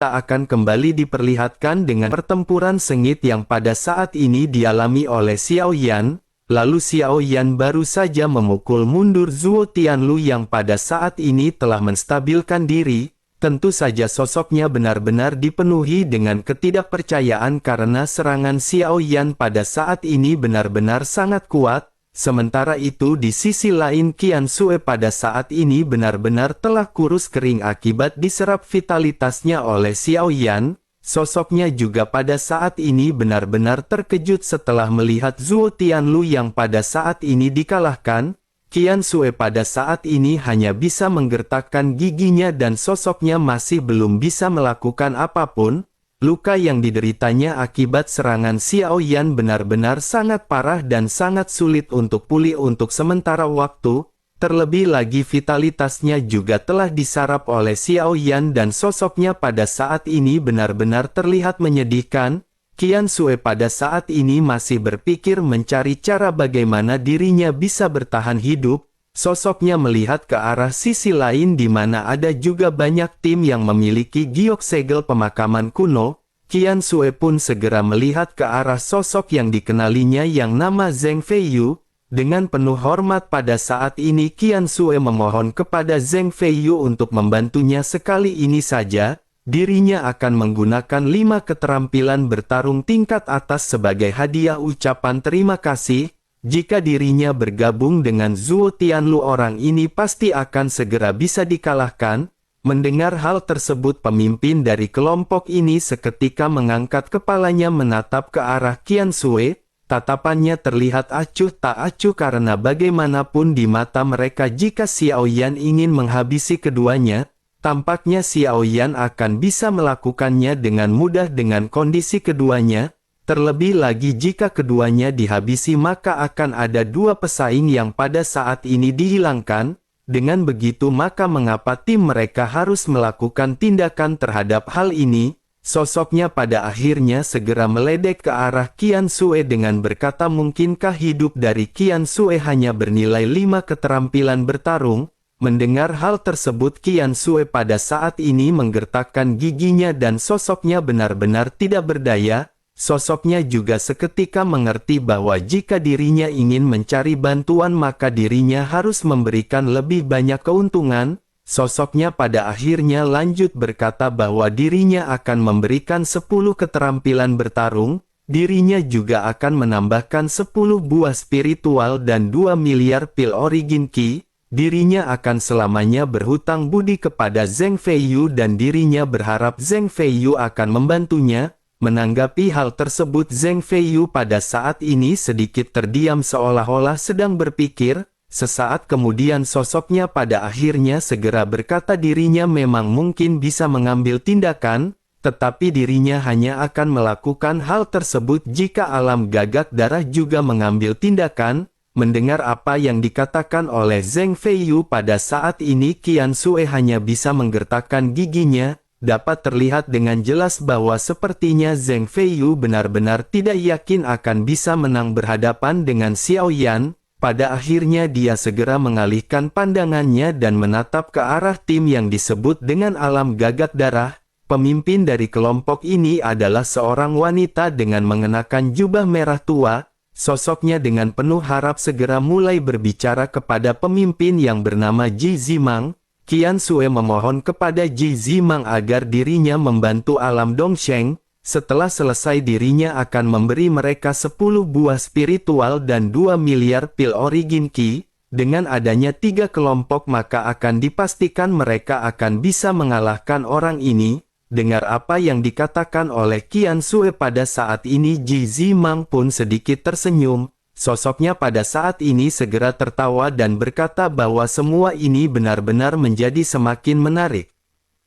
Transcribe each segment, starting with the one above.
akan kembali diperlihatkan dengan pertempuran sengit yang pada saat ini dialami oleh Xiao Yan. Lalu Xiao Yan baru saja memukul mundur Zhuo Tianlu yang pada saat ini telah menstabilkan diri. Tentu saja sosoknya benar-benar dipenuhi dengan ketidakpercayaan karena serangan Xiao Yan pada saat ini benar-benar sangat kuat. Sementara itu di sisi lain Qian Xue pada saat ini benar-benar telah kurus kering akibat diserap vitalitasnya oleh Xiao Yan. Sosoknya juga pada saat ini benar-benar terkejut setelah melihat Zhuo Tianlu yang pada saat ini dikalahkan. Qian Xue pada saat ini hanya bisa menggertakkan giginya dan sosoknya masih belum bisa melakukan apapun. Luka yang dideritanya akibat serangan Xiao Yan benar-benar sangat parah dan sangat sulit untuk pulih untuk sementara waktu. Terlebih lagi vitalitasnya juga telah disarap oleh Xiao Yan dan sosoknya pada saat ini benar-benar terlihat menyedihkan. Qian Xue pada saat ini masih berpikir mencari cara bagaimana dirinya bisa bertahan hidup. Sosoknya melihat ke arah sisi lain di mana ada juga banyak tim yang memiliki giok segel pemakaman kuno. Qian Xue pun segera melihat ke arah sosok yang dikenalinya yang nama Zheng Feiyu. Dengan penuh hormat pada saat ini Qian Xue memohon kepada Zheng Feiyu untuk membantunya sekali ini saja. Dirinya akan menggunakan 5 keterampilan bertarung tingkat atas sebagai hadiah ucapan terima kasih. Jika dirinya bergabung dengan Zhuo Tianlu orang ini pasti akan segera bisa dikalahkan. Mendengar hal tersebut pemimpin dari kelompok ini seketika mengangkat kepalanya menatap ke arah Qian Xue. Tatapannya terlihat acuh tak acuh karena bagaimanapun di mata mereka jika Xiao Yan ingin menghabisi keduanya, tampaknya Xiao Yan akan bisa melakukannya dengan mudah dengan kondisi keduanya. Terlebih lagi jika keduanya dihabisi maka akan ada 2 pesaing yang pada saat ini dihilangkan. Dengan begitu maka mengapa tim mereka harus melakukan tindakan terhadap hal ini? Sosoknya pada akhirnya segera meledek ke arah Qian Xue dengan berkata mungkinkah hidup dari Qian Xue hanya bernilai 5 keterampilan bertarung? Mendengar hal tersebut Qian Xue pada saat ini menggertakkan giginya dan sosoknya benar-benar tidak berdaya. Sosoknya juga seketika mengerti bahwa jika dirinya ingin mencari bantuan maka dirinya harus memberikan lebih banyak keuntungan. Sosoknya pada akhirnya lanjut berkata bahwa dirinya akan memberikan 10 keterampilan bertarung. Dirinya juga akan menambahkan 10 buah spiritual dan 2 miliar pil origin ki. Dirinya akan selamanya berhutang budi kepada Zheng Feiyu dan dirinya berharap Zheng Feiyu akan membantunya. Menanggapi hal tersebut Zheng Feiyu pada saat ini sedikit terdiam seolah-olah sedang berpikir. Sesaat kemudian sosoknya pada akhirnya segera berkata dirinya memang mungkin bisa mengambil tindakan, tetapi dirinya hanya akan melakukan hal tersebut jika alam gagak darah juga mengambil tindakan. Mendengar apa yang dikatakan oleh Zheng Feiyu pada saat ini Qian Xue hanya bisa menggertakkan giginya. Dapat terlihat dengan jelas bahwa sepertinya Zheng Feiyu benar-benar tidak yakin akan bisa menang berhadapan dengan Xiao Yan. Pada akhirnya dia segera mengalihkan pandangannya dan menatap ke arah tim yang disebut dengan alam gagak darah. Pemimpin dari kelompok ini adalah seorang wanita dengan mengenakan jubah merah tua. Sosoknya dengan penuh harap segera mulai berbicara kepada pemimpin yang bernama Ji Zimang. Qian Xue memohon kepada Ji Zimang agar dirinya membantu alam Dongsheng. Setelah selesai dirinya akan memberi mereka 10 buah spiritual dan 2 miliar pil origin ki. Dengan adanya 3 kelompok maka akan dipastikan mereka akan bisa mengalahkan orang ini. Dengar apa yang dikatakan oleh Qian Xue pada saat ini Ji Zimang pun sedikit tersenyum. Sosoknya pada saat ini segera tertawa dan berkata bahwa semua ini benar-benar menjadi semakin menarik.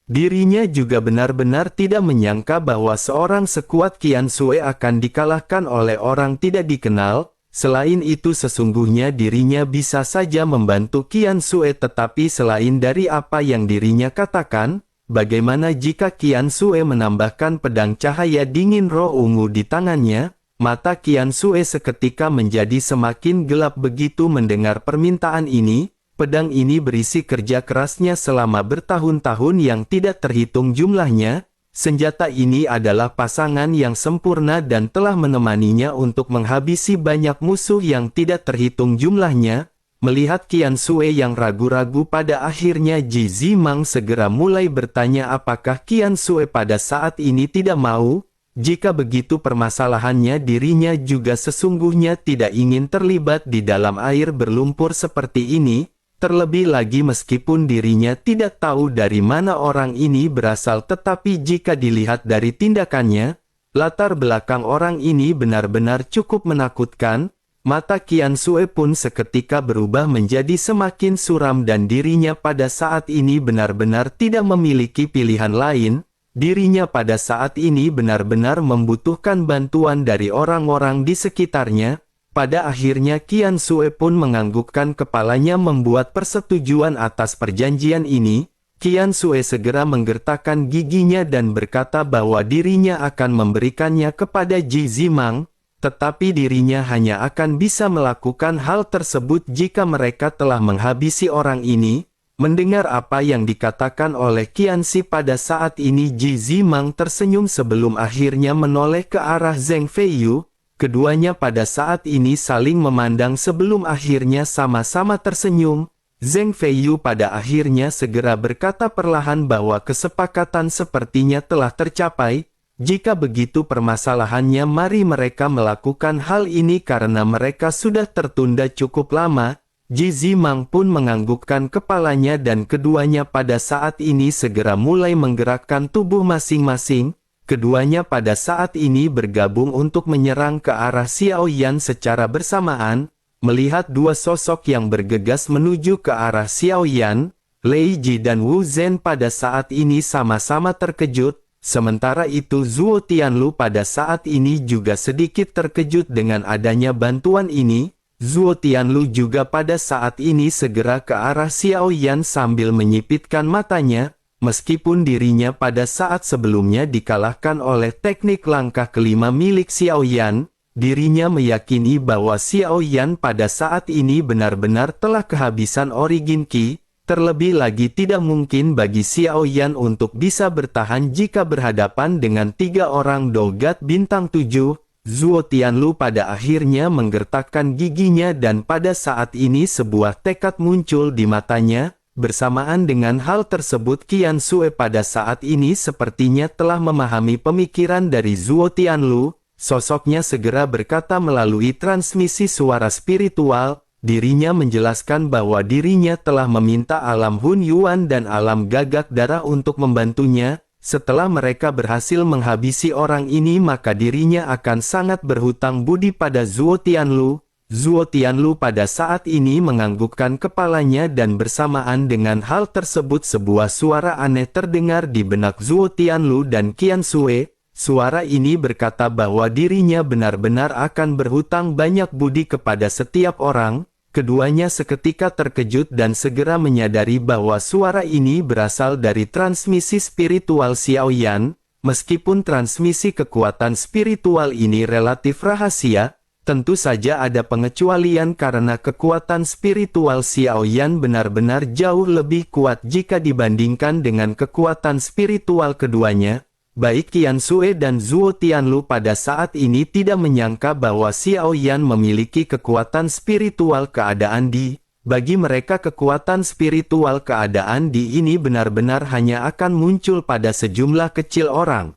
Dirinya juga benar-benar tidak menyangka bahwa seorang sekuat Qian Xue akan dikalahkan oleh orang tidak dikenal. Selain itu sesungguhnya dirinya bisa saja membantu Qian Xue tetapi selain dari apa yang dirinya katakan, bagaimana jika Qian Xue menambahkan pedang cahaya dingin roh ungu di tangannya? Mata Qian Xue seketika menjadi semakin gelap begitu mendengar permintaan ini. Pedang ini berisi kerja kerasnya selama bertahun-tahun yang tidak terhitung jumlahnya. Senjata ini adalah pasangan yang sempurna dan telah menemaninya untuk menghabisi banyak musuh yang tidak terhitung jumlahnya. Melihat Qian Sui yang ragu-ragu, pada akhirnya Ji Zimang segera mulai bertanya apakah Qian Sui pada saat ini tidak mau. Jika begitu permasalahannya, dirinya juga sesungguhnya tidak ingin terlibat di dalam air berlumpur seperti ini. Terlebih lagi meskipun dirinya tidak tahu dari mana orang ini berasal, tetapi jika dilihat dari tindakannya, latar belakang orang ini benar-benar cukup menakutkan. Mata Qian Sui pun seketika berubah menjadi semakin suram dan dirinya pada saat ini benar-benar tidak memiliki pilihan lain. Dirinya pada saat ini benar-benar membutuhkan bantuan dari orang-orang di sekitarnya. Pada akhirnya Qian Sui pun menganggukkan kepalanya membuat persetujuan atas perjanjian ini. Qian Sui segera menggertakkan giginya dan berkata bahwa dirinya akan memberikannya kepada Ji Zimang, tetapi dirinya hanya akan bisa melakukan hal tersebut jika mereka telah menghabisi orang ini. Mendengar apa yang dikatakan oleh Qian Si pada saat ini, Ji Zimang tersenyum sebelum akhirnya menoleh ke arah Zheng Feiyu. Keduanya pada saat ini saling memandang sebelum akhirnya sama-sama tersenyum. Zheng Feiyu pada akhirnya segera berkata perlahan bahwa kesepakatan sepertinya telah tercapai. Jika begitu permasalahannya, mari mereka melakukan hal ini karena mereka sudah tertunda cukup lama. Ji Zimang pun menganggukkan kepalanya dan keduanya pada saat ini segera mulai menggerakkan tubuh masing-masing. Keduanya pada saat ini bergabung untuk menyerang ke arah Xiao Yan secara bersamaan. Melihat dua sosok yang bergegas menuju ke arah Xiao Yan, Lei Ji dan Wu Zhen pada saat ini sama-sama terkejut. Sementara itu Zuo Tianlu pada saat ini juga sedikit terkejut dengan adanya bantuan ini. Zuo Tianlu juga pada saat ini segera ke arah Xiao Yan sambil menyipitkan matanya. Meskipun dirinya pada saat sebelumnya dikalahkan oleh teknik langkah kelima milik Xiao Yan, dirinya meyakini bahwa Xiao Yan pada saat ini benar-benar telah kehabisan origin Qi. Terlebih lagi tidak mungkin bagi Xiao Yan untuk bisa bertahan jika berhadapan dengan tiga orang dogat bintang 7. Zuo Tianlu pada akhirnya menggertakkan giginya dan pada saat ini sebuah tekad muncul di matanya. Bersamaan dengan hal tersebut, Qian Sui pada saat ini sepertinya telah memahami pemikiran dari Zuo Tianlu. Sosoknya segera berkata melalui transmisi suara spiritual. Dirinya menjelaskan bahwa dirinya telah meminta alam Hun Yuan dan alam gagak darah untuk membantunya. Setelah mereka berhasil menghabisi orang ini, maka dirinya akan sangat berhutang budi pada Zuo Tianlu. Zuo Tianlu pada saat ini menganggukkan kepalanya dan bersamaan dengan hal tersebut sebuah suara aneh terdengar di benak Zuo Tianlu dan Qian Sui. Suara ini berkata bahwa dirinya benar-benar akan berhutang banyak budi kepada setiap orang. Keduanya seketika terkejut dan segera menyadari bahwa suara ini berasal dari transmisi spiritual Xiao Yan. Meskipun transmisi kekuatan spiritual ini relatif rahasia, tentu saja ada pengecualian karena kekuatan spiritual Xiao Yan benar-benar jauh lebih kuat jika dibandingkan dengan kekuatan spiritual keduanya. Baik Qian Sui dan Zuo Tianlu pada saat ini tidak menyangka bahwa Xiao Yan memiliki kekuatan spiritual keadaan di. Bagi mereka kekuatan spiritual keadaan di ini benar-benar hanya akan muncul pada sejumlah kecil orang.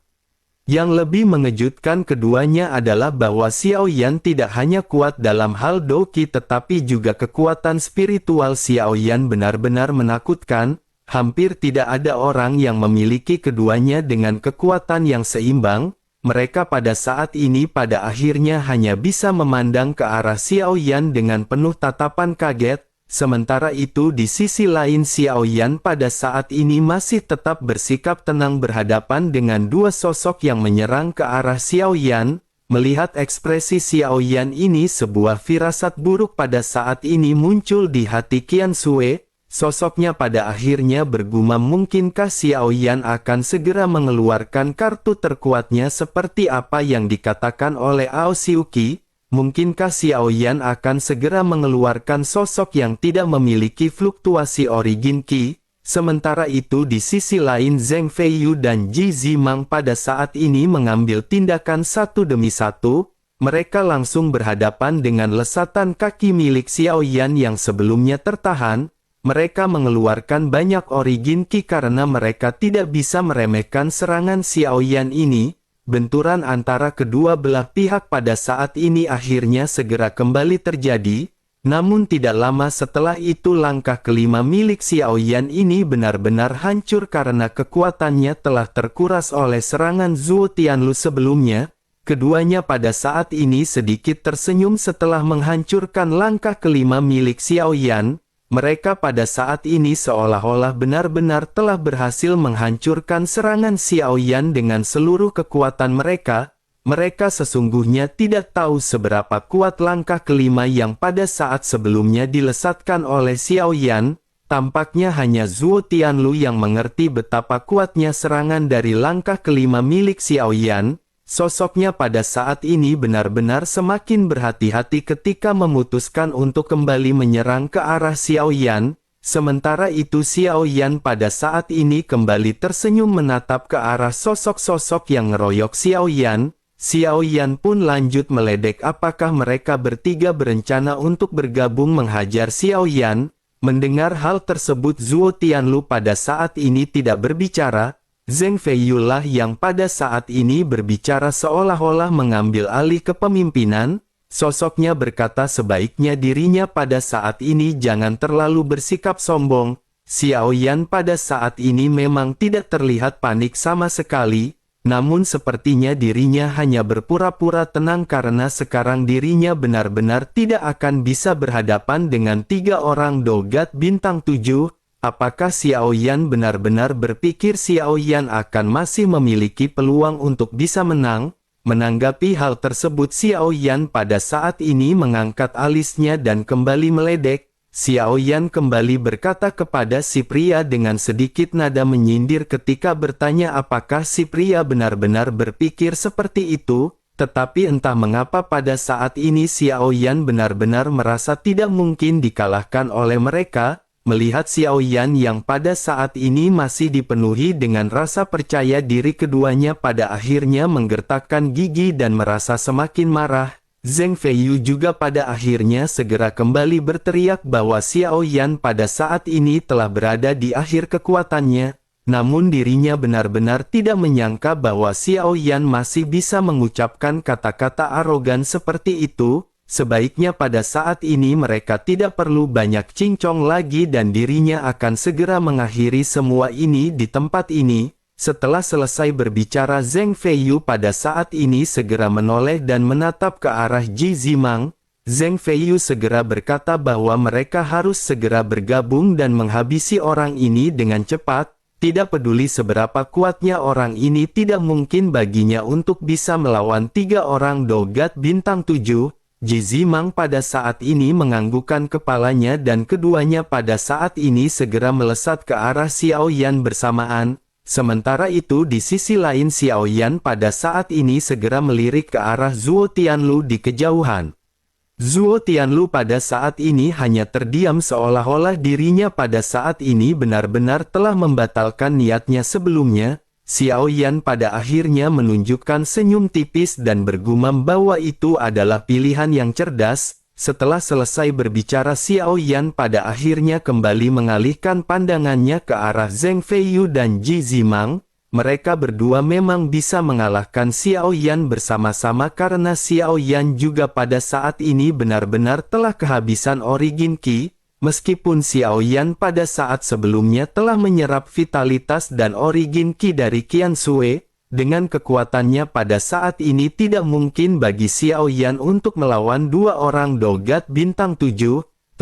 Yang lebih mengejutkan keduanya adalah bahwa Xiao Yan tidak hanya kuat dalam hal Doqi tetapi juga kekuatan spiritual Xiao Yan benar-benar menakutkan. Hampir tidak ada orang yang memiliki keduanya dengan kekuatan yang seimbang. Mereka pada saat ini pada akhirnya hanya bisa memandang ke arah Xiao Yan dengan penuh tatapan kaget. Sementara itu di sisi lain Xiao Yan pada saat ini masih tetap bersikap tenang berhadapan dengan dua sosok yang menyerang ke arah Xiao Yan. Melihat ekspresi Xiao Yan ini, sebuah firasat buruk pada saat ini muncul di hati Qian Sui. Sosoknya pada akhirnya bergumam, mungkinkah Xiao Yan akan segera mengeluarkan kartu terkuatnya seperti apa yang dikatakan oleh Ao Xiuqi? Mungkinkah Xiao Yan akan segera mengeluarkan sosok yang tidak memiliki fluktuasi origin Qi? Sementara itu di sisi lain Zheng Feiyu dan Ji Zimang pada saat ini mengambil tindakan satu demi satu. Mereka langsung berhadapan dengan lesatan kaki milik Xiao Yan yang sebelumnya tertahan. Mereka mengeluarkan banyak origin ki karena mereka tidak bisa meremehkan serangan Xiao Yan ini. Benturan antara kedua belah pihak pada saat ini akhirnya segera kembali terjadi. Namun tidak lama setelah itu langkah kelima milik Xiao Yan ini benar-benar hancur karena kekuatannya telah terkuras oleh serangan Zhuo Tianlu sebelumnya. Keduanya pada saat ini sedikit tersenyum setelah menghancurkan langkah kelima milik Xiao Yan. Mereka pada saat ini seolah-olah benar-benar telah berhasil menghancurkan serangan Xiao Yan dengan seluruh kekuatan mereka. Mereka sesungguhnya tidak tahu seberapa kuat langkah kelima yang pada saat sebelumnya dilesatkan oleh Xiao Yan. Tampaknya hanya Zhuo Tianlu yang mengerti betapa kuatnya serangan dari langkah kelima milik Xiao Yan. Sosoknya pada saat ini benar-benar semakin berhati-hati ketika memutuskan untuk kembali menyerang ke arah Xiao Yan. Sementara itu Xiao Yan pada saat ini kembali tersenyum menatap ke arah sosok-sosok yang ngeroyok Xiao Yan. Xiao Yan pun lanjut meledek apakah mereka bertiga berencana untuk bergabung menghajar Xiao Yan. Mendengar hal tersebut Zhuo Tianlu pada saat ini tidak berbicara. Zheng Feiyu lah yang pada saat ini berbicara seolah-olah mengambil alih kepemimpinan. Sosoknya berkata sebaiknya dirinya pada saat ini jangan terlalu bersikap sombong. Xiao Yan pada saat ini memang tidak terlihat panik sama sekali. Namun sepertinya dirinya hanya berpura-pura tenang karena sekarang dirinya benar-benar tidak akan bisa berhadapan dengan 3 orang dogat bintang 7. Apakah Xiao Yan benar-benar berpikir Xiao Yan akan masih memiliki peluang untuk bisa menang? Menanggapi hal tersebut Xiao Yan pada saat ini mengangkat alisnya dan kembali meledek. Xiao Yan kembali berkata kepada si pria dengan sedikit nada menyindir ketika bertanya apakah si pria benar-benar berpikir seperti itu. Tetapi entah mengapa pada saat ini Xiao Yan benar-benar merasa tidak mungkin dikalahkan oleh mereka. Melihat Xiao Yan yang pada saat ini masih dipenuhi dengan rasa percaya diri keduanya pada akhirnya menggertakkan gigi dan merasa semakin marah. Zheng Feiyu juga pada akhirnya segera kembali berteriak bahwa Xiao Yan pada saat ini telah berada di akhir kekuatannya. Namun dirinya benar-benar tidak menyangka bahwa Xiao Yan masih bisa mengucapkan kata-kata arogan seperti itu. Sebaiknya pada saat ini mereka tidak perlu banyak cincong lagi dan dirinya akan segera mengakhiri semua ini di tempat ini. Setelah selesai berbicara Zheng Feiyu pada saat ini segera menoleh dan menatap ke arah Ji Zimang. Zheng Feiyu segera berkata bahwa mereka harus segera bergabung dan menghabisi orang ini dengan cepat. Tidak peduli seberapa kuatnya orang ini tidak mungkin baginya untuk bisa melawan 3 orang dogat bintang 7. Ji Zimang pada saat ini menganggukkan kepalanya dan keduanya pada saat ini segera melesat ke arah Xiao Yan bersamaan. Sementara itu di sisi lain Xiao Yan pada saat ini segera melirik ke arah Zhuo Tianlu di kejauhan. Zhuo Tianlu pada saat ini hanya terdiam seolah-olah dirinya pada saat ini benar-benar telah membatalkan niatnya sebelumnya. Xiao Yan pada akhirnya menunjukkan senyum tipis dan bergumam bahwa itu adalah pilihan yang cerdas. Setelah selesai berbicara Xiao Yan pada akhirnya kembali mengalihkan pandangannya ke arah Zheng Feiyu dan Ji Zimang. Mereka berdua memang bisa mengalahkan Xiao Yan bersama-sama karena Xiao Yan juga pada saat ini benar-benar telah kehabisan origin ki. Meskipun Xiao Yan pada saat sebelumnya telah menyerap vitalitas dan origin ki dari Qian Sui, dengan kekuatannya pada saat ini tidak mungkin bagi Xiao Yan untuk melawan 2 orang dogat bintang 7.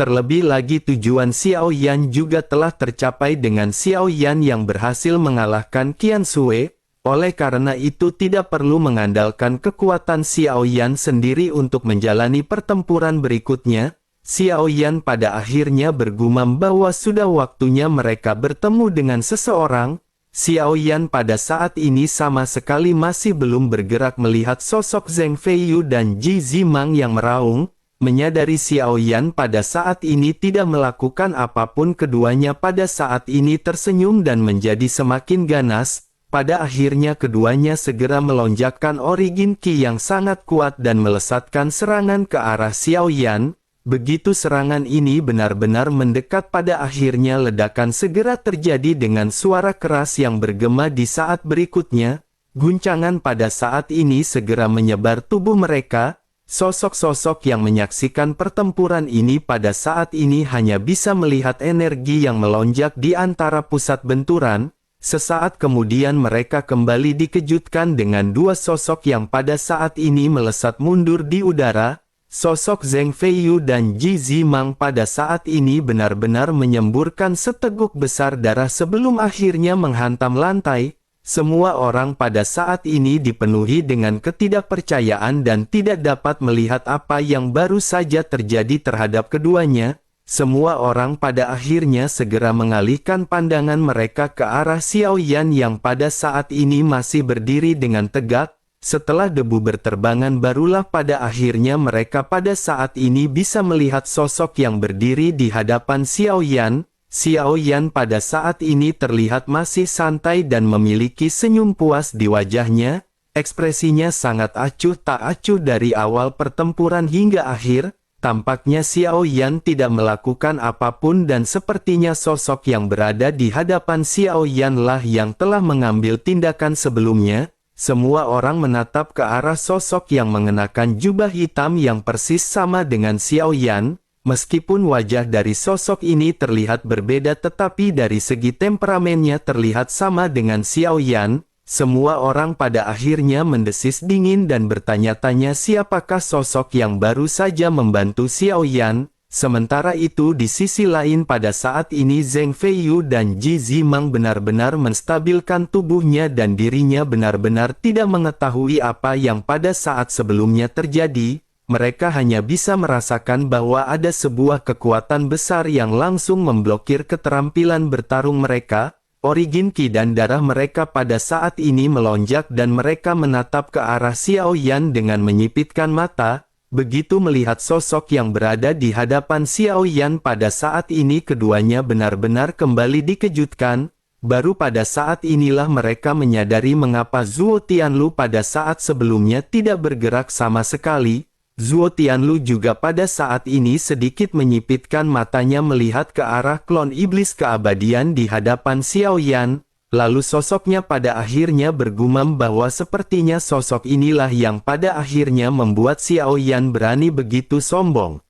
Terlebih lagi tujuan Xiao Yan juga telah tercapai dengan Xiao Yan yang berhasil mengalahkan Qian Sui. Oleh karena itu tidak perlu mengandalkan kekuatan Xiao Yan sendiri untuk menjalani pertempuran berikutnya. Xiao Yan pada akhirnya bergumam bahwa sudah waktunya mereka bertemu dengan seseorang. Xiao Yan pada saat ini sama sekali masih belum bergerak melihat sosok Zheng Feiyu dan Ji Zimang yang meraung. Menyadari Xiao Yan pada saat ini tidak melakukan apapun, keduanya pada saat ini tersenyum dan menjadi semakin ganas. Pada akhirnya keduanya segera melonjakkan Origin Ki yang sangat kuat dan melesatkan serangan ke arah Xiao Yan. Begitu serangan ini benar-benar mendekat, pada akhirnya ledakan segera terjadi dengan suara keras yang bergema di saat berikutnya. Guncangan pada saat ini segera menyebar tubuh mereka. Sosok-sosok yang menyaksikan pertempuran ini pada saat ini hanya bisa melihat energi yang melonjak di antara pusat benturan. Sesaat kemudian mereka kembali dikejutkan dengan dua sosok yang pada saat ini melesat mundur di udara. Sosok Zheng Feiyu dan Ji Zimang pada saat ini benar-benar menyemburkan seteguk besar darah sebelum akhirnya menghantam lantai. Semua orang pada saat ini dipenuhi dengan ketidakpercayaan dan tidak dapat melihat apa yang baru saja terjadi terhadap keduanya. Semua orang pada akhirnya segera mengalihkan pandangan mereka ke arah Xiao Yan yang pada saat ini masih berdiri dengan tegak. Setelah debu berterbangan barulah pada akhirnya mereka pada saat ini bisa melihat sosok yang berdiri di hadapan Xiao Yan. Xiao Yan pada saat ini terlihat masih santai dan memiliki senyum puas di wajahnya. Ekspresinya sangat acuh tak acuh dari awal pertempuran hingga akhir. Tampaknya Xiao Yan tidak melakukan apapun dan sepertinya sosok yang berada di hadapan Xiao Yan lah yang telah mengambil tindakan sebelumnya. Semua orang menatap ke arah sosok yang mengenakan jubah hitam yang persis sama dengan Xiao Yan. Meskipun wajah dari sosok ini terlihat berbeda tetapi dari segi temperamennya terlihat sama dengan Xiao Yan. Semua orang pada akhirnya mendesis dingin dan bertanya-tanya siapakah sosok yang baru saja membantu Xiao Yan. Sementara itu di sisi lain pada saat ini Zheng Feiyu dan Ji Zimang benar-benar menstabilkan tubuhnya dan dirinya benar-benar tidak mengetahui apa yang pada saat sebelumnya terjadi. Mereka hanya bisa merasakan bahwa ada sebuah kekuatan besar yang langsung memblokir keterampilan bertarung mereka. Origin Ki dan darah mereka pada saat ini melonjak dan mereka menatap ke arah Xiao Yan dengan menyipitkan mata. Begitu melihat sosok yang berada di hadapan Xiao Yan pada saat ini keduanya benar-benar kembali dikejutkan. Baru pada saat inilah mereka menyadari mengapa Zhuo Tianlu pada saat sebelumnya tidak bergerak sama sekali. Zhuo Tianlu juga pada saat ini sedikit menyipitkan matanya melihat ke arah klon iblis keabadian di hadapan Xiao Yan. Lalu sosoknya pada akhirnya bergumam bahwa sepertinya sosok inilah yang pada akhirnya membuat Xiao Yan berani begitu sombong.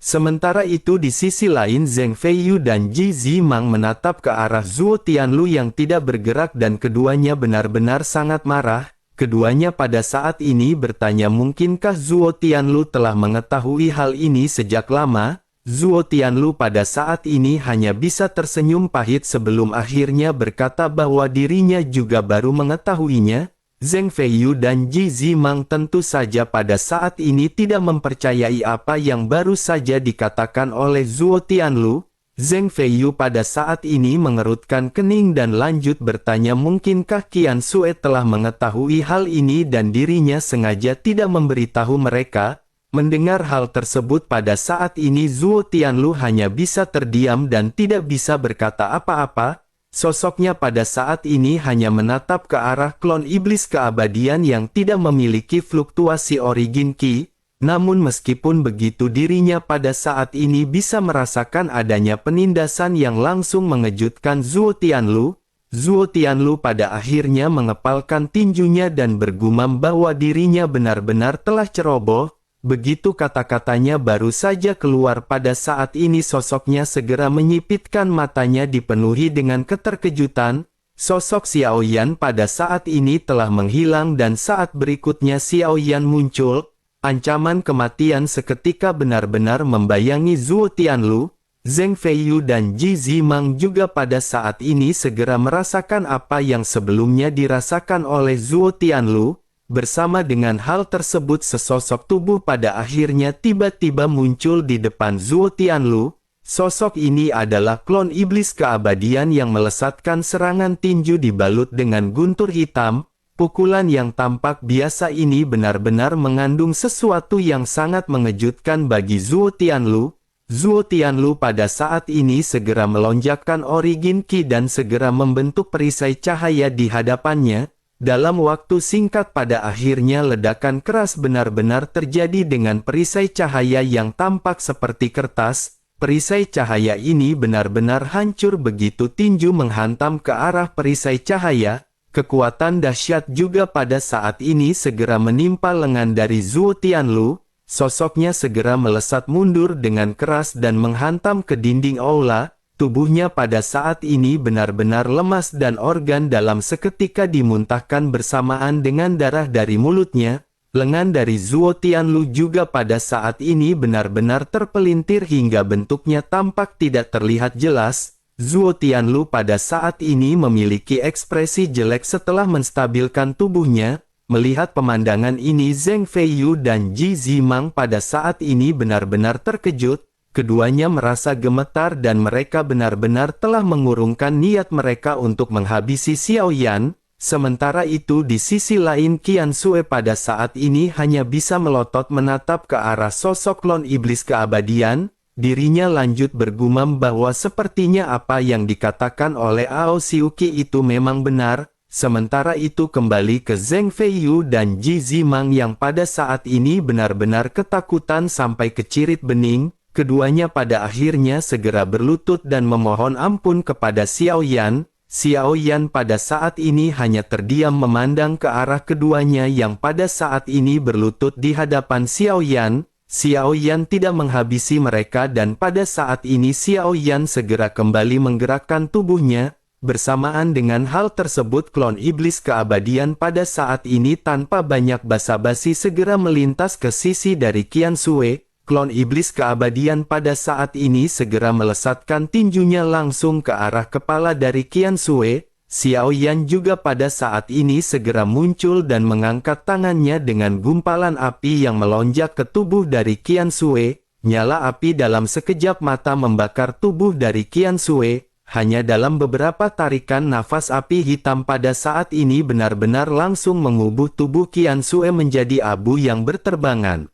Sementara itu di sisi lain Zheng Feiyu dan Ji Zimang menatap ke arah Zhuo Tianlu yang tidak bergerak dan keduanya benar-benar sangat marah. Keduanya pada saat ini bertanya mungkinkah Zhuo Tianlu telah mengetahui hal ini sejak lama? Zhuo Tianlu pada saat ini hanya bisa tersenyum pahit sebelum akhirnya berkata bahwa dirinya juga baru mengetahuinya. Zheng Feiyu dan Ji Zimang tentu saja pada saat ini tidak mempercayai apa yang baru saja dikatakan oleh Zhuo Tianlu. Zheng Feiyu pada saat ini mengerutkan kening dan lanjut bertanya mungkinkah Qian Xue telah mengetahui hal ini dan dirinya sengaja tidak memberitahu mereka. Mendengar hal tersebut pada saat ini Zhuo Tianlu hanya bisa terdiam dan tidak bisa berkata apa-apa. Sosoknya pada saat ini hanya menatap ke arah klon iblis keabadian yang tidak memiliki fluktuasi origin Qi. Namun meskipun begitu dirinya pada saat ini bisa merasakan adanya penindasan yang langsung mengejutkan Zhuo Tianlu. Zhuo Tianlu pada akhirnya mengepalkan tinjunya dan bergumam bahwa dirinya benar-benar telah ceroboh. Begitu kata-katanya baru saja keluar pada saat ini sosoknya segera menyipitkan matanya dipenuhi dengan keterkejutan. Sosok Xiao Yan pada saat ini telah menghilang dan saat berikutnya Xiao Yan muncul. Ancaman kematian seketika benar-benar membayangi Zhuo Tianlu. Zheng Feiyu dan Ji Zimang juga pada saat ini segera merasakan apa yang sebelumnya dirasakan oleh Zhuo Tianlu. Bersama dengan hal tersebut sesosok tubuh pada akhirnya tiba-tiba muncul di depan Zhuo Tianlu. Sosok ini adalah klon iblis keabadian yang melesatkan serangan tinju dibalut dengan guntur hitam. Pukulan yang tampak biasa ini benar-benar mengandung sesuatu yang sangat mengejutkan bagi Zhuo Tianlu. Zhuo Tianlu pada saat ini segera melonjakkan Origin Qi dan segera membentuk perisai cahaya di hadapannya. Dalam waktu singkat pada akhirnya ledakan keras benar-benar terjadi dengan perisai cahaya yang tampak seperti kertas. Perisai cahaya ini benar-benar hancur begitu tinju menghantam ke arah perisai cahaya. Kekuatan dahsyat juga pada saat ini segera menimpa lengan dari Zhuo Tianlu. Sosoknya segera melesat mundur dengan keras dan menghantam ke dinding aula. Tubuhnya pada saat ini benar-benar lemas dan organ dalam seketika dimuntahkan bersamaan dengan darah dari mulutnya. Lengan dari Zhuo Tianlu juga pada saat ini benar-benar terpelintir hingga bentuknya tampak tidak terlihat jelas. Zhuo Tianlu pada saat ini memiliki ekspresi jelek setelah menstabilkan tubuhnya. Melihat pemandangan ini Zheng Feiyu dan Ji Zimang pada saat ini benar-benar terkejut. Keduanya merasa gemetar dan mereka benar-benar telah mengurungkan niat mereka untuk menghabisi Xiao Yan. Sementara itu di sisi lain Qian Xue pada saat ini hanya bisa melotot menatap ke arah sosok klon iblis keabadian. Dirinya lanjut bergumam bahwa sepertinya apa yang dikatakan oleh Ao Xiuqi itu memang benar. Sementara itu kembali ke Zheng Feiyu dan Ji Zimang yang pada saat ini benar-benar ketakutan sampai kecirit bening. Keduanya pada akhirnya segera berlutut dan memohon ampun kepada Xiao Yan. Xiao Yan pada saat ini hanya terdiam memandang ke arah keduanya yang pada saat ini berlutut di hadapan Xiao Yan. Xiao Yan tidak menghabisi mereka dan pada saat ini Xiao Yan segera kembali menggerakkan tubuhnya. Bersamaan dengan hal tersebut klon iblis keabadian pada saat ini tanpa banyak basa-basi segera melintas ke sisi dari Qian Xue. Klon iblis keabadian pada saat ini segera melesatkan tinjunya langsung ke arah kepala dari Qian Xue. Xiao Yan juga pada saat ini segera muncul dan mengangkat tangannya dengan gumpalan api yang melonjak ke tubuh dari Qian Xue. Nyala api dalam sekejap mata membakar tubuh dari Qian Xue. Hanya dalam beberapa tarikan nafas api hitam pada saat ini benar-benar langsung mengubah tubuh Qian Xue menjadi abu yang berterbangan.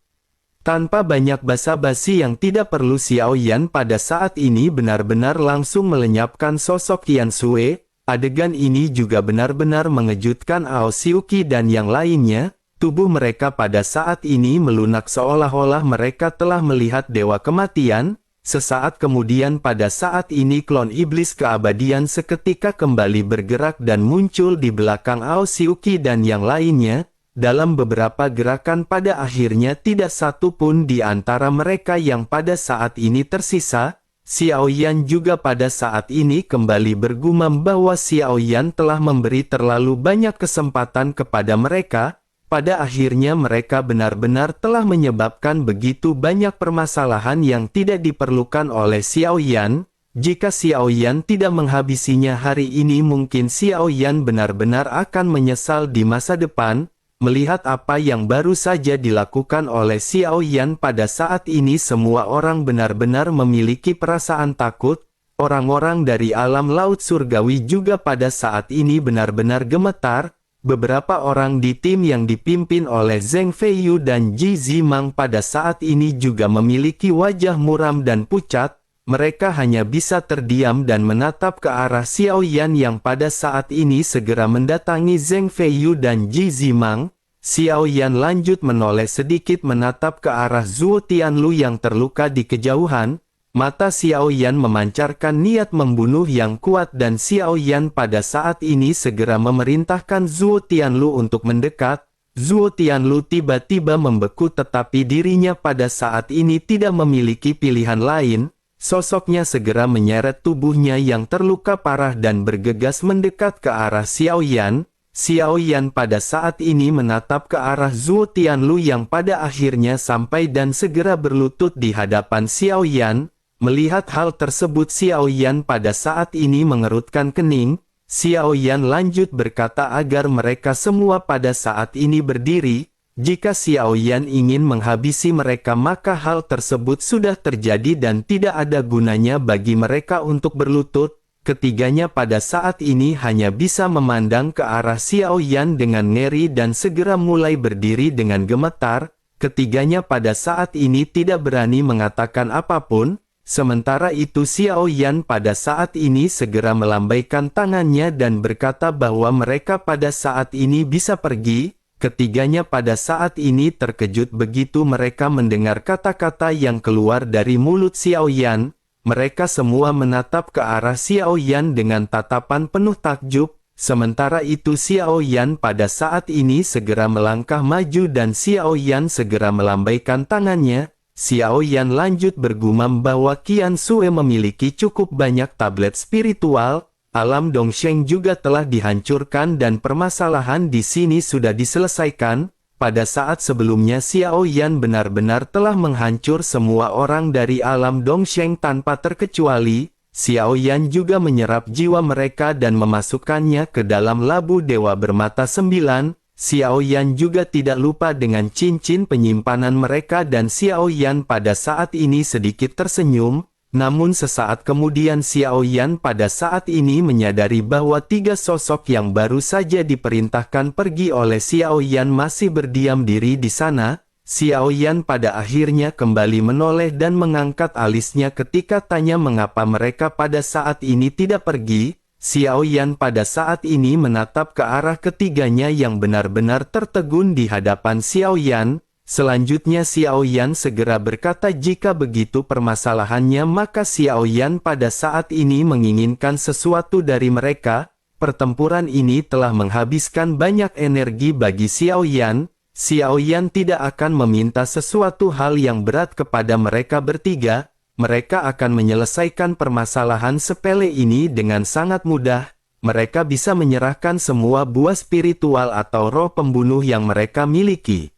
Tanpa banyak basa-basi yang tidak perlu Xiao Yan pada saat ini benar-benar langsung melenyapkan sosok Qian Xue. Adegan ini juga benar-benar mengejutkan Ao Xiuqi dan yang lainnya. Tubuh mereka pada saat ini melunak seolah-olah mereka telah melihat dewa kematian. Sesaat kemudian pada saat ini klon iblis keabadian seketika kembali bergerak dan muncul di belakang Ao Xiuqi dan yang lainnya. Dalam beberapa gerakan pada akhirnya tidak satu pun di antara mereka yang pada saat ini tersisa. Xiao Yan juga pada saat ini kembali bergumam bahwa Xiao Yan telah memberi terlalu banyak kesempatan kepada mereka. Pada akhirnya mereka benar-benar telah menyebabkan begitu banyak permasalahan yang tidak diperlukan oleh Xiao Yan. Jika Xiao Yan tidak menghabisinya hari ini mungkin Xiao Yan benar-benar akan menyesal di masa depan. Melihat apa yang baru saja dilakukan oleh Xiao Yan pada saat ini semua orang benar-benar memiliki perasaan takut. Orang-orang dari alam laut surgawi juga pada saat ini benar-benar gemetar. Beberapa orang di tim yang dipimpin oleh Zheng Feiyu dan Ji Zimang pada saat ini juga memiliki wajah muram dan pucat. Mereka hanya bisa terdiam dan menatap ke arah Xiao Yan yang pada saat ini segera mendatangi Zheng Feiyu dan Ji Zimang. Xiao Yan lanjut menoleh sedikit menatap ke arah Zhuo Tianlu yang terluka di kejauhan. Mata Xiao Yan memancarkan niat membunuh yang kuat dan Xiao Yan pada saat ini segera memerintahkan Zhuo Tianlu untuk mendekat. Zhuo Tianlu tiba-tiba membeku tetapi dirinya pada saat ini tidak memiliki pilihan lain. Sosoknya segera menyeret tubuhnya yang terluka parah dan bergegas mendekat ke arah Xiao Yan. Xiao Yan pada saat ini menatap ke arah Zhuo Tianlu yang pada akhirnya sampai dan segera berlutut di hadapan Xiao Yan. Melihat hal tersebut Xiao Yan pada saat ini mengerutkan kening. Xiao Yan lanjut berkata agar mereka semua pada saat ini berdiri. Jika Xiao Yan ingin menghabisi mereka maka hal tersebut sudah terjadi dan tidak ada gunanya bagi mereka untuk berlutut. ketiganya pada saat ini hanya bisa memandang ke arah Xiao Yan dengan ngeri dan segera mulai berdiri dengan gemetar. Ketiganya pada saat ini tidak berani mengatakan apapun, sementara itu Xiao Yan pada saat ini segera melambaikan tangannya dan berkata bahwa mereka pada saat ini bisa pergi. Ketiganya pada saat ini terkejut begitu mereka mendengar kata-kata yang keluar dari mulut Xiao Yan. Mereka semua menatap ke arah Xiao Yan dengan tatapan penuh takjub. Sementara itu Xiao Yan pada saat ini segera melangkah maju dan Xiao Yan segera melambaikan tangannya. Xiao Yan lanjut bergumam bahwa Qian Xue memiliki cukup banyak tablet spiritual. Alam Dongsheng juga telah dihancurkan dan permasalahan di sini sudah diselesaikan. Pada saat sebelumnya Xiao Yan benar-benar telah menghancur semua orang dari alam Dongsheng tanpa terkecuali. Xiao Yan juga menyerap jiwa mereka dan memasukkannya ke dalam labu dewa bermata 9. Xiao Yan juga tidak lupa dengan cincin penyimpanan mereka dan Xiao Yan pada saat ini sedikit tersenyum. Namun sesaat kemudian Xiao Yan pada saat ini menyadari bahwa tiga sosok yang baru saja diperintahkan pergi oleh Xiao Yan masih berdiam diri di sana. Xiao Yan pada akhirnya kembali menoleh dan mengangkat alisnya ketika tanya mengapa mereka pada saat ini tidak pergi. Xiao Yan pada saat ini menatap ke arah ketiganya yang benar-benar tertegun di hadapan Xiao Yan. Selanjutnya Xiao Yan segera berkata jika begitu permasalahannya maka Xiao Yan pada saat ini menginginkan sesuatu dari mereka. Pertempuran ini telah menghabiskan banyak energi bagi Xiao Yan. Xiao Yan tidak akan meminta sesuatu hal yang berat kepada mereka bertiga. Mereka akan menyelesaikan permasalahan sepele ini dengan sangat mudah. Mereka bisa menyerahkan semua buah spiritual atau roh pembunuh yang mereka miliki.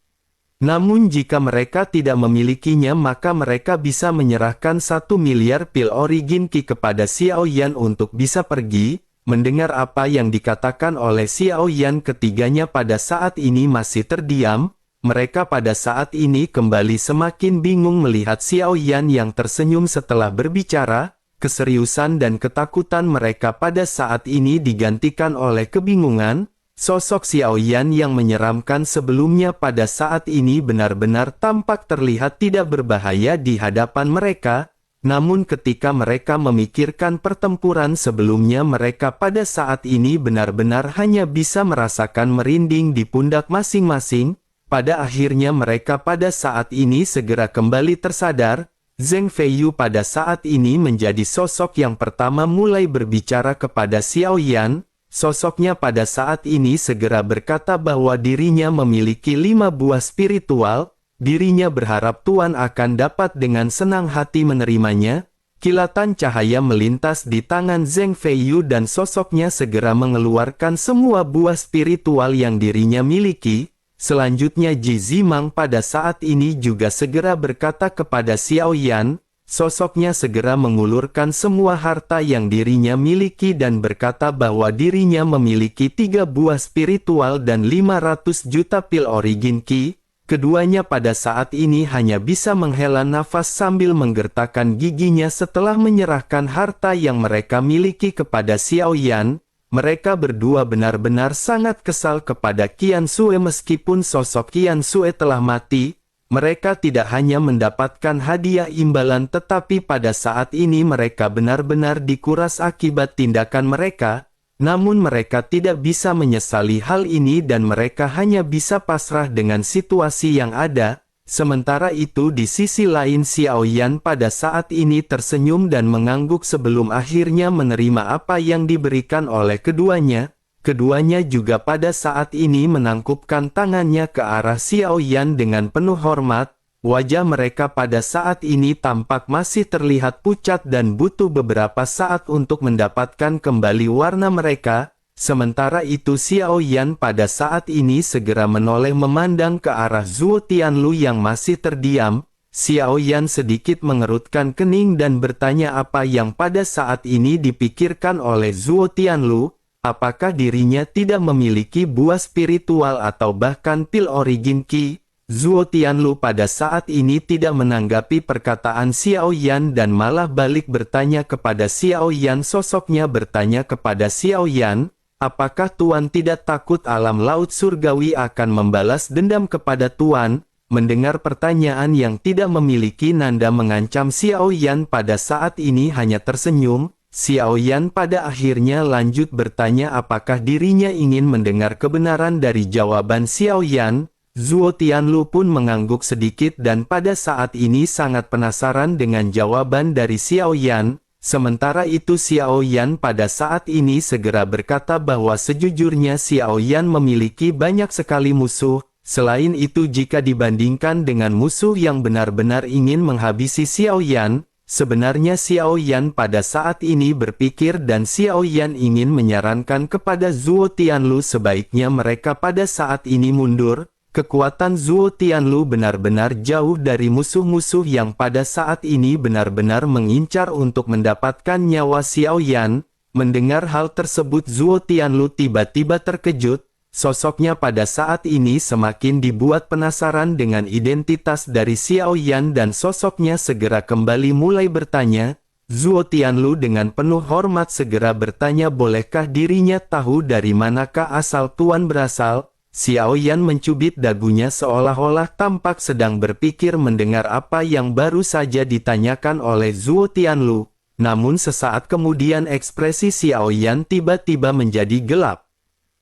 Namun jika mereka tidak memilikinya maka mereka bisa menyerahkan 1 miliar pil origin Qi kepada Xiao Yan untuk bisa pergi. Mendengar apa yang dikatakan oleh Xiao Yan ketiganya pada saat ini masih terdiam. Mereka pada saat ini kembali semakin bingung melihat Xiao Yan yang tersenyum setelah berbicara. Keseriusan dan ketakutan mereka pada saat ini digantikan oleh kebingungan. Sosok Xiao Yan yang menyeramkan sebelumnya pada saat ini benar-benar tampak terlihat tidak berbahaya di hadapan mereka. Namun ketika mereka memikirkan pertempuran sebelumnya mereka pada saat ini benar-benar hanya bisa merasakan merinding di pundak masing-masing. Pada akhirnya mereka pada saat ini segera kembali tersadar. Zheng Feiyu pada saat ini menjadi sosok yang pertama mulai berbicara kepada Xiao Yan. Sosoknya pada saat ini segera berkata bahwa dirinya memiliki 5 buah spiritual. Dirinya berharap Tuan akan dapat dengan senang hati menerimanya. Kilatan cahaya melintas di tangan Zheng Feiyu dan sosoknya segera mengeluarkan semua buah spiritual yang dirinya miliki. Selanjutnya Ji Zimang pada saat ini juga segera berkata kepada Xiao Yan. Sosoknya segera mengulurkan semua harta yang dirinya miliki dan berkata bahwa dirinya memiliki 3 buah spiritual dan 500 juta pil origin Qi. Keduanya pada saat ini hanya bisa menghela nafas sambil menggertakkan giginya setelah menyerahkan harta yang mereka miliki kepada Xiao Yan. Mereka berdua benar-benar sangat kesal kepada Qian Xue meskipun sosok Qian Xue telah mati. Mereka tidak hanya mendapatkan hadiah imbalan tetapi pada saat ini mereka benar-benar dikuras akibat tindakan mereka. Namun mereka tidak bisa menyesali hal ini dan mereka hanya bisa pasrah dengan situasi yang ada. Sementara itu di sisi lain Xiao Yan pada saat ini tersenyum dan mengangguk sebelum akhirnya menerima apa yang diberikan oleh keduanya. Keduanya juga pada saat ini menangkupkan tangannya ke arah Xiao Yan dengan penuh hormat. Wajah mereka pada saat ini tampak masih terlihat pucat dan butuh beberapa saat untuk mendapatkan kembali warna mereka. Sementara itu Xiao Yan pada saat ini segera menoleh memandang ke arah Zhuo Tianlu yang masih terdiam. Xiao Yan sedikit mengerutkan kening dan bertanya apa yang pada saat ini dipikirkan oleh Zhuo Tianlu. Apakah dirinya tidak memiliki buah spiritual atau bahkan pil origin Qi? Zuo Tianlu pada saat ini tidak menanggapi perkataan Xiao Yan dan malah balik bertanya kepada Xiao Yan. Sosoknya bertanya kepada Xiao Yan, apakah Tuan tidak takut alam laut surgawi akan membalas dendam kepada Tuan? Mendengar pertanyaan yang tidak memiliki nanda mengancam, Xiao Yan pada saat ini hanya tersenyum. Xiao Yan pada akhirnya lanjut bertanya apakah dirinya ingin mendengar kebenaran dari jawaban Xiao Yan. Zuo Tianlu pun mengangguk sedikit dan pada saat ini sangat penasaran dengan jawaban dari Xiao Yan. Sementara itu Xiao Yan pada saat ini segera berkata bahwa sejujurnya Xiao Yan memiliki banyak sekali musuh. Selain itu, jika dibandingkan dengan musuh yang benar-benar ingin menghabisi Xiao Yan, sebenarnya Xiao Yan pada saat ini berpikir dan Xiao Yan ingin menyarankan kepada Zuo Tianlu sebaiknya mereka pada saat ini mundur. Kekuatan Zuo Tianlu benar-benar jauh dari musuh-musuh yang pada saat ini benar-benar mengincar untuk mendapatkan nyawa Xiao Yan. Mendengar hal tersebut, Zuo Tianlu tiba-tiba terkejut. Sosoknya pada saat ini semakin dibuat penasaran dengan identitas dari Xiao Yan dan sosoknya segera kembali mulai bertanya. Zuo Tianlu dengan penuh hormat segera bertanya, bolehkah dirinya tahu dari manakah asal Tuan berasal? Xiao Yan mencubit dagunya seolah-olah tampak sedang berpikir mendengar apa yang baru saja ditanyakan oleh Zuo Tianlu. Namun sesaat kemudian ekspresi Xiao Yan tiba-tiba menjadi gelap.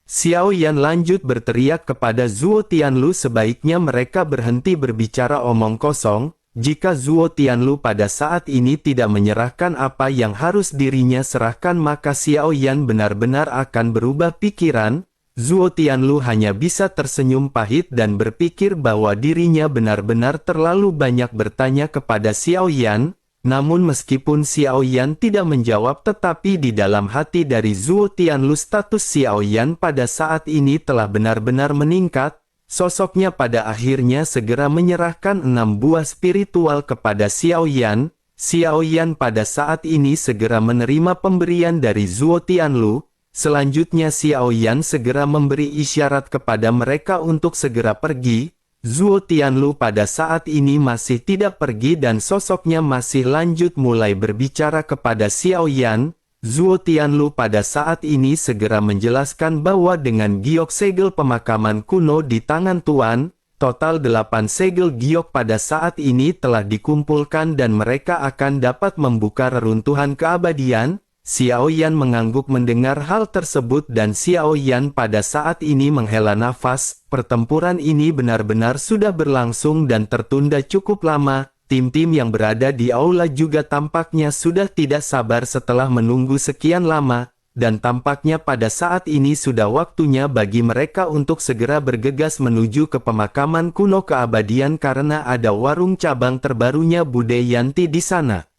Xiao Yan lanjut berteriak kepada Zuo Tianlu sebaiknya mereka berhenti berbicara omong kosong. Jika Zuo Tianlu pada saat ini tidak menyerahkan apa yang harus dirinya serahkan, maka Xiao Yan benar-benar akan berubah pikiran. Zuo Tianlu hanya bisa tersenyum pahit dan berpikir bahwa dirinya benar-benar terlalu banyak bertanya kepada Xiao Yan. Namun meskipun Xiao Yan tidak menjawab, tetapi di dalam hati dari Zuo Tianlu status Xiao Yan pada saat ini telah benar-benar meningkat. Sosoknya pada akhirnya segera menyerahkan 6 buah spiritual kepada Xiao Yan. Xiao Yan pada saat ini segera menerima pemberian dari Zuo Tianlu. Selanjutnya Xiao Yan segera memberi isyarat kepada mereka untuk segera pergi. Zuo Tianlu pada saat ini masih tidak pergi dan sosoknya masih lanjut mulai berbicara kepada Xiao Yan. Zuo Tianlu pada saat ini segera menjelaskan bahwa dengan giok segel pemakaman kuno di tangan Tuan, total 8 segel giok pada saat ini telah dikumpulkan dan mereka akan dapat membuka reruntuhan keabadian. Xiao Yan mengangguk mendengar hal tersebut dan Xiao Yan pada saat ini menghela nafas. Pertempuran ini benar-benar sudah berlangsung dan tertunda cukup lama. Tim-tim yang berada di aula juga tampaknya sudah tidak sabar setelah menunggu sekian lama. Dan tampaknya pada saat ini sudah waktunya bagi mereka untuk segera bergegas menuju ke pemakaman kuno keabadian karena ada warung cabang terbarunya Bude Yanti di sana.